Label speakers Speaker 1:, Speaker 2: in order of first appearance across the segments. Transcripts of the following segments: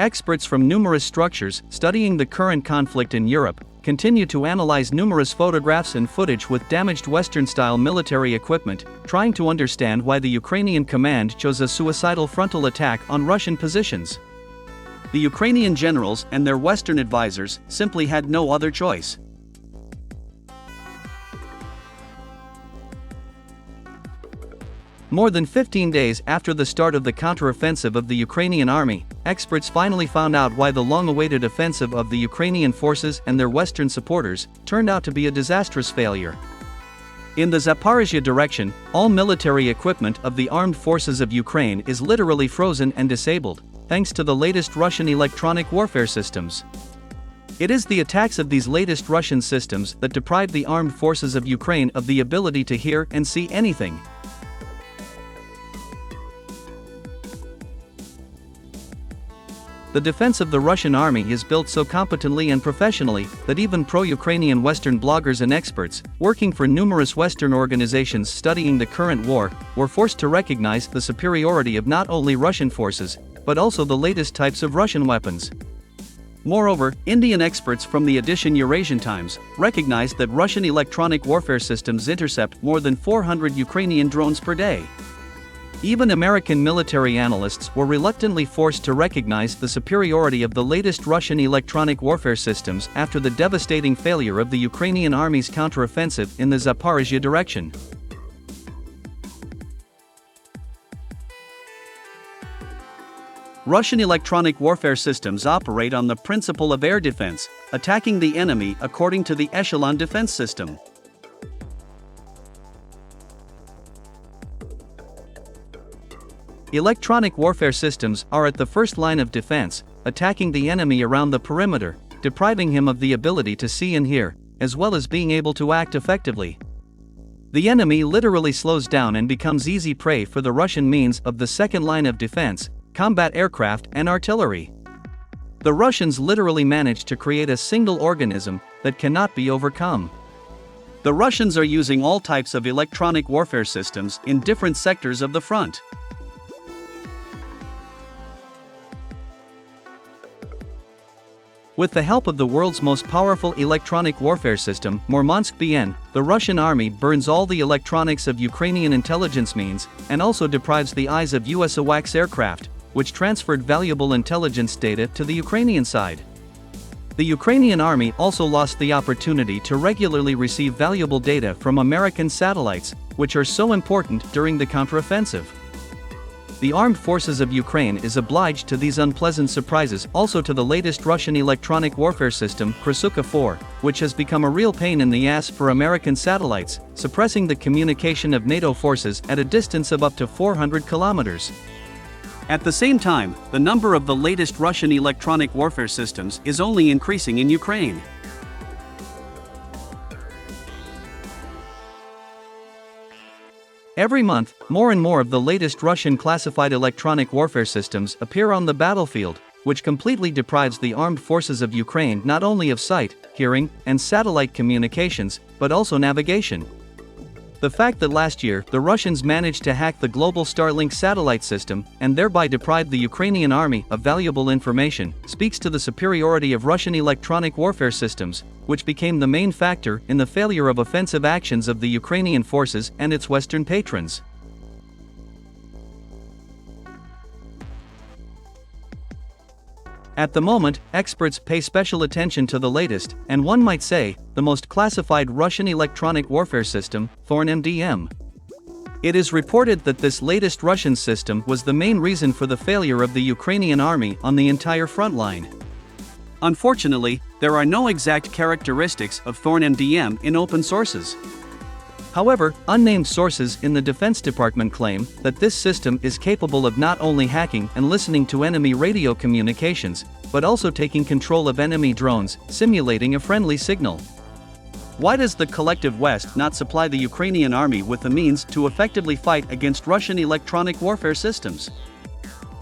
Speaker 1: Experts from numerous structures studying the current conflict in Europe continue to analyze numerous photographs and footage with damaged Western-style military equipment, trying to understand why the Ukrainian command chose a suicidal frontal attack on Russian positions. The Ukrainian generals and their Western advisors simply had no other choice. More than 15 days after the start of the counteroffensive of the Ukrainian army, experts finally found out why the long-awaited offensive of the Ukrainian forces and their Western supporters turned out to be a disastrous failure. In the Zaporizhzhia direction, all military equipment of the armed forces of Ukraine is literally frozen and disabled, thanks to the latest Russian electronic warfare systems. It is the attacks of these latest Russian systems that deprive the armed forces of Ukraine of the ability to hear and see anything. The defense of the Russian army is built so competently and professionally that even pro-Ukrainian Western bloggers and experts, working for numerous Western organizations studying the current war, were forced to recognize the superiority of not only Russian forces, but also the latest types of Russian weapons. Moreover, Indian experts from the edition Eurasian Times recognized that Russian electronic warfare systems intercept more than 400 Ukrainian drones per day. Even American military analysts were reluctantly forced to recognize the superiority of the latest Russian electronic warfare systems after the devastating failure of the Ukrainian army's counteroffensive in the Zaporizhzhia direction. Russian electronic warfare systems operate on the principle of air defense, attacking the enemy according to the Echeloned defense system. Electronic warfare systems are at the first line of defense, attacking the enemy around the perimeter, depriving him of the ability to see and hear, as well as being able to act effectively. The enemy literally slows down and becomes easy prey for the Russian means of the second line of defense, combat aircraft and artillery. The Russians literally managed to create a single organism that cannot be overcome. The Russians are using all types of electronic warfare systems in different sectors of the front. With the help of the world's most powerful electronic warfare system, BORZZIKMAN, the Russian army burns all the electronics of Ukrainian intelligence means, and also deprives the eyes of US AWACS aircraft, which transferred valuable intelligence data to the Ukrainian side. The Ukrainian army also lost the opportunity to regularly receive valuable data from American satellites, which are so important during the counteroffensive. The armed forces of Ukraine is obliged to these unpleasant surprises, also to the latest Russian electronic warfare system, Krasuka-4, which has become a real pain in the ass for American satellites, suppressing the communication of NATO forces at a distance of up to 400 kilometers. At the same time, the number of the latest Russian electronic warfare systems is only increasing in Ukraine. Every month, more and more of the latest Russian classified electronic warfare systems appear on the battlefield, which completely deprives the armed forces of Ukraine not only of sight, hearing, and satellite communications, but also navigation. The fact that last year the Russians managed to hack the global Starlink satellite system and thereby deprive the Ukrainian army of valuable information speaks to the superiority of Russian electronic warfare systems, which became the main factor in the failure of offensive actions of the Ukrainian forces and its Western patrons. At the moment, experts pay special attention to the latest, and one might say, the most classified Russian electronic warfare system, TORN-MDM. It is reported that this latest Russian system was the main reason for the failure of the Ukrainian army on the entire front line. Unfortunately, there are no exact characteristics of TORN-MDM in open sources. However, unnamed sources in the Defense Department claim that this system is capable of not only hacking and listening to enemy radio communications, but also taking control of enemy drones, simulating a friendly signal. Why does the collective West not supply the Ukrainian army with the means to effectively fight against Russian electronic warfare systems?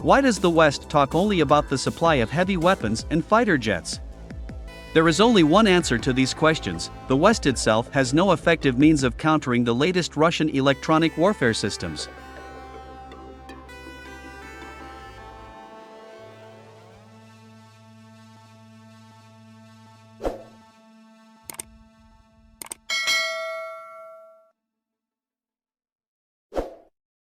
Speaker 1: Why does the West talk only about the supply of heavy weapons and fighter jets? There is only one answer to these questions: the West itself has no effective means of countering the latest Russian electronic warfare systems.